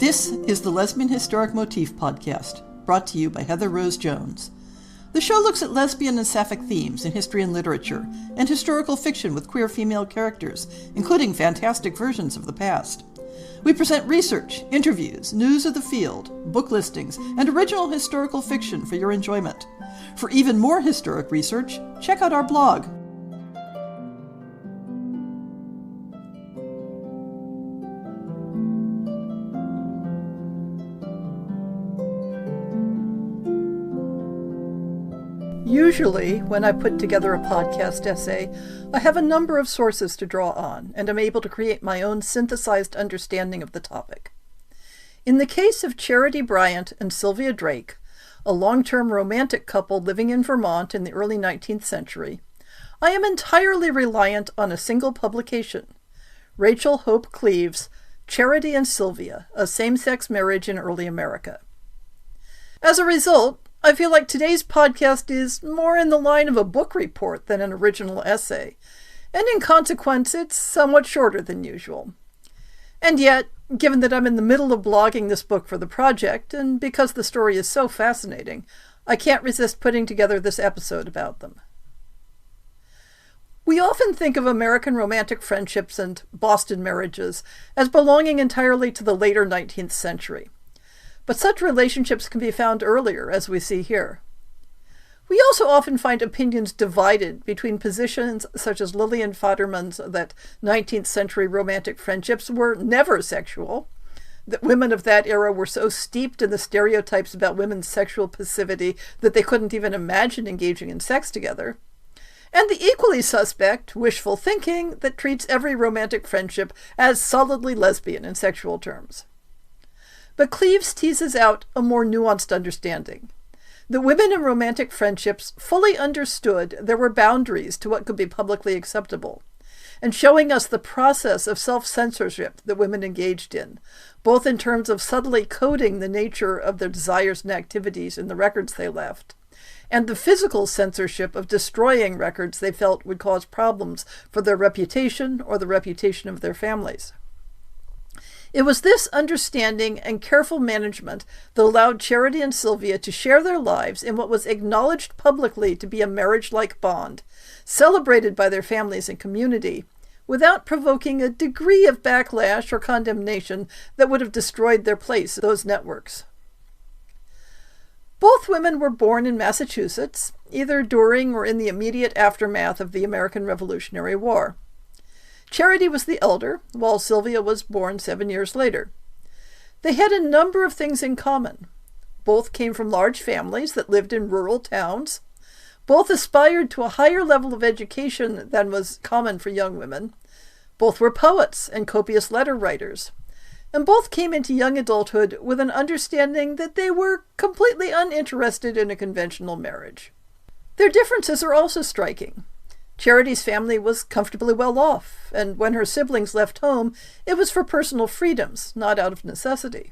This is the Lesbian Historic Motif Podcast, brought to you by Heather Rose Jones. The show looks at lesbian and sapphic themes in history and literature, and historical fiction with queer female characters, including fantastic versions of the past. We present research, interviews, news of the field, book listings, and original historical fiction for your enjoyment. For even more historic research, check out our blog. Usually, when I put together a podcast essay, I have a number of sources to draw on, and am able to create my own synthesized understanding of the topic. In the case of Charity Bryant and Sylvia Drake, a long-term romantic couple living in Vermont in the early 19th century, I am entirely reliant on a single publication, Rachel Hope Cleave's Charity and Sylvia, A Same-Sex Marriage in Early America. As a result, I feel like today's podcast is more in the line of a book report than an original essay, and in consequence, it's somewhat shorter than usual. And yet, given that I'm in the middle of blogging this book for the project, and because the story is so fascinating, I can't resist putting together this episode about them. We often think of American romantic friendships and Boston marriages as belonging entirely to the later 19th century. But such relationships can be found earlier, as we see here. We also often find opinions divided between positions such as Lillian Faderman's that 19th century romantic friendships were never sexual, that women of that era were so steeped in the stereotypes about women's sexual passivity that they couldn't even imagine engaging in sex together, and the equally suspect wishful thinking that treats every romantic friendship as solidly lesbian in sexual terms. But Cleaves teases out a more nuanced understanding. The women in romantic friendships fully understood there were boundaries to what could be publicly acceptable, and showing us the process of self-censorship that women engaged in, both in terms of subtly coding the nature of their desires and activities in the records they left, and the physical censorship of destroying records they felt would cause problems for their reputation or the reputation of their families. It was this understanding and careful management that allowed Charity and Sylvia to share their lives in what was acknowledged publicly to be a marriage-like bond, celebrated by their families and community, without provoking a degree of backlash or condemnation that would have destroyed their place in those networks. Both women were born in Massachusetts, either during or in the immediate aftermath of the American Revolutionary War. Charity was the elder, while Sylvia was born 7 years later. They had a number of things in common. Both came from large families that lived in rural towns. Both aspired to a higher level of education than was common for young women. Both were poets and copious letter writers. And both came into young adulthood with an understanding that they were completely uninterested in a conventional marriage. Their differences are also striking. Charity's family was comfortably well off, and when her siblings left home, it was for personal freedoms, not out of necessity.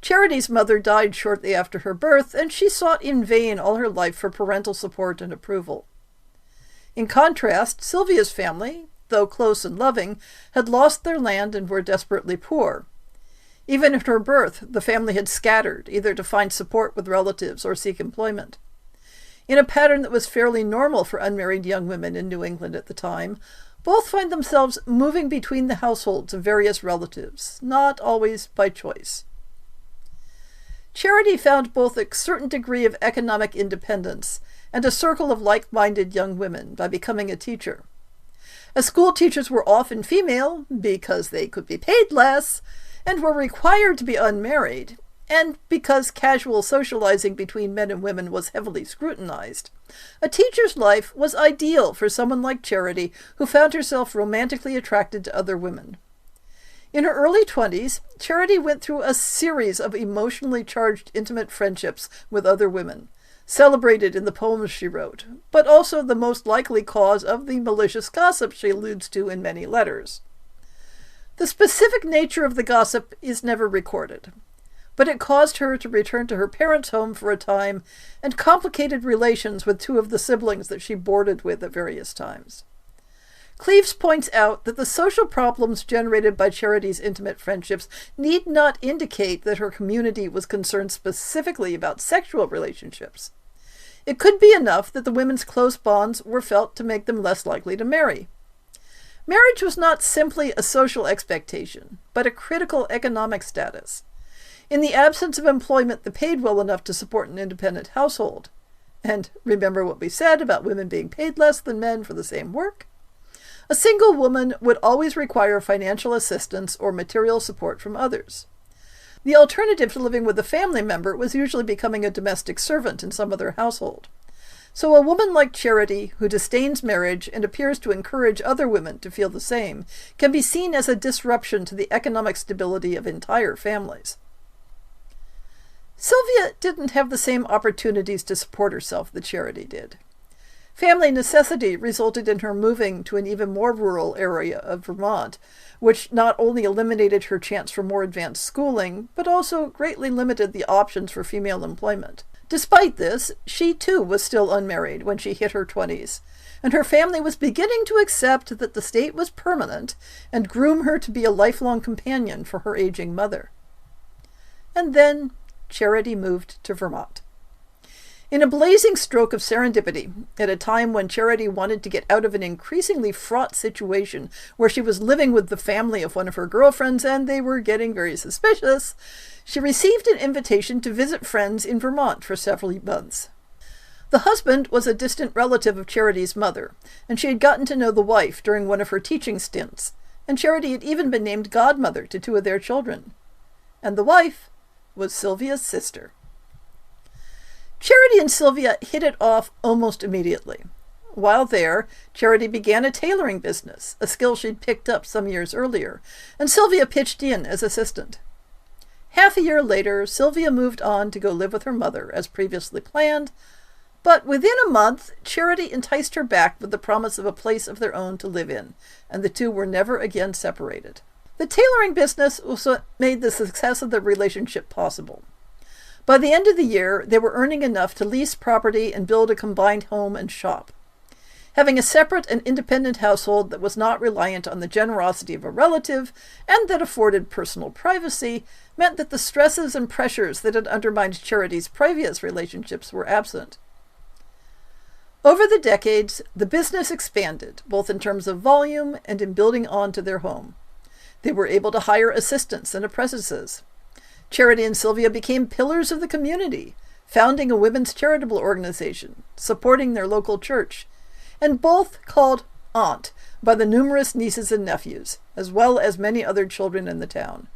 Charity's mother died shortly after her birth, and she sought in vain all her life for parental support and approval. In contrast, Sylvia's family, though close and loving, had lost their land and were desperately poor. Even at her birth, the family had scattered, either to find support with relatives or seek employment. In a pattern that was fairly normal for unmarried young women in New England at the time, both find themselves moving between the households of various relatives, not always by choice. Charity found both a certain degree of economic independence and a circle of like-minded young women by becoming a teacher. As school teachers were often female, because they could be paid less, and were required to be unmarried, and because casual socializing between men and women was heavily scrutinized, a teacher's life was ideal for someone like Charity, who found herself romantically attracted to other women. In her early 20s, Charity went through a series of emotionally charged intimate friendships with other women, celebrated in the poems she wrote, but also the most likely cause of the malicious gossip she alludes to in many letters. The specific nature of the gossip is never recorded, but it caused her to return to her parents' home for a time and complicated relations with two of the siblings that she boarded with at various times. Cleves points out that the social problems generated by Charity's intimate friendships need not indicate that her community was concerned specifically about sexual relationships. It could be enough that the women's close bonds were felt to make them less likely to marry. Marriage was not simply a social expectation, but a critical economic status. In the absence of employment that paid well enough to support an independent household, and remember what we said about women being paid less than men for the same work, a single woman would always require financial assistance or material support from others. The alternative to living with a family member was usually becoming a domestic servant in some other household. So a woman like Charity, who disdains marriage and appears to encourage other women to feel the same, can be seen as a disruption to the economic stability of entire families. Sylvia didn't have the same opportunities to support herself that Charity did. Family necessity resulted in her moving to an even more rural area of Vermont, which not only eliminated her chance for more advanced schooling, but also greatly limited the options for female employment. Despite this, she too was still unmarried when she hit her 20s, and her family was beginning to accept that the state was permanent and groom her to be a lifelong companion for her aging mother. And then Charity moved to Vermont. In a blazing stroke of serendipity, at a time when Charity wanted to get out of an increasingly fraught situation where she was living with the family of one of her girlfriends and they were getting very suspicious, she received an invitation to visit friends in Vermont for several months. The husband was a distant relative of Charity's mother, and she had gotten to know the wife during one of her teaching stints, and Charity had even been named godmother to 2 of their children. And the wife was Sylvia's sister. Charity and Sylvia hit it off almost immediately. While there, Charity began a tailoring business, a skill she'd picked up some years earlier, and Sylvia pitched in as assistant. Half a year later, Sylvia moved on to go live with her mother, as previously planned, but within a month, Charity enticed her back with the promise of a place of their own to live in, and the two were never again separated. The tailoring business was what made the success of the relationship possible. By the end of the year, they were earning enough to lease property and build a combined home and shop. Having a separate and independent household that was not reliant on the generosity of a relative and that afforded personal privacy meant that the stresses and pressures that had undermined Charity's previous relationships were absent. Over the decades, the business expanded, both in terms of volume and in building on to their home. They were able to hire assistants and apprentices. Charity and Sylvia became pillars of the community, founding a women's charitable organization, supporting their local church, and both called Aunt by the numerous nieces and nephews, as well as many other children in the town.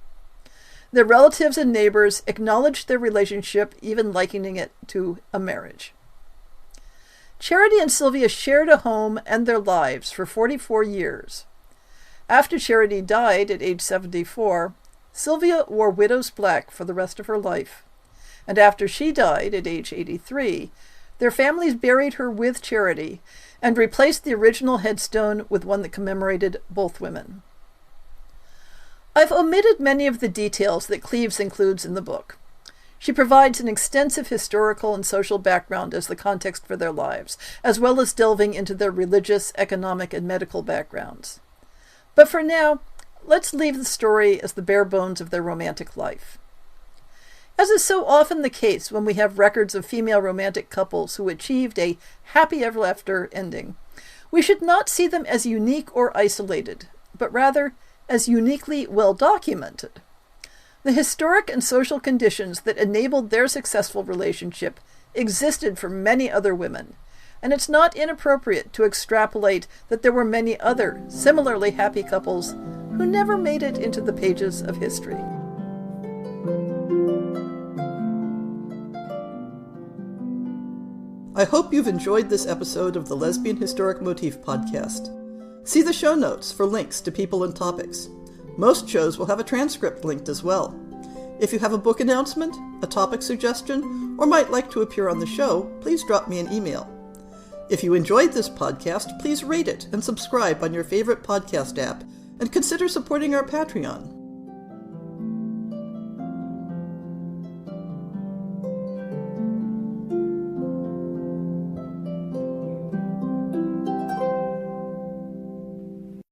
Their relatives and neighbors acknowledged their relationship, even likening it to a marriage. Charity and Sylvia shared a home and their lives for 44 years. After Charity died at age 74, Sylvia wore widow's black for the rest of her life, and after she died at age 83, their families buried her with Charity and replaced the original headstone with one that commemorated both women. I've omitted many of the details that Cleves includes in the book. She provides an extensive historical and social background as the context for their lives, as well as delving into their religious, economic, and medical backgrounds. But for now, let's leave the story as the bare bones of their romantic life. As is so often the case when we have records of female romantic couples who achieved a happy ever after ending, we should not see them as unique or isolated, but rather as uniquely well documented. The historic and social conditions that enabled their successful relationship existed for many other women, and it's not inappropriate to extrapolate that there were many other similarly happy couples who never made it into the pages of history. I hope you've enjoyed this episode of the Lesbian Historic Motif Podcast. See the show notes for links to people and topics. Most shows will have a transcript linked as well. If you have a book announcement, a topic suggestion, or might like to appear on the show, please drop me an email. If you enjoyed this podcast, please rate it and subscribe on your favorite podcast app, and consider supporting our Patreon.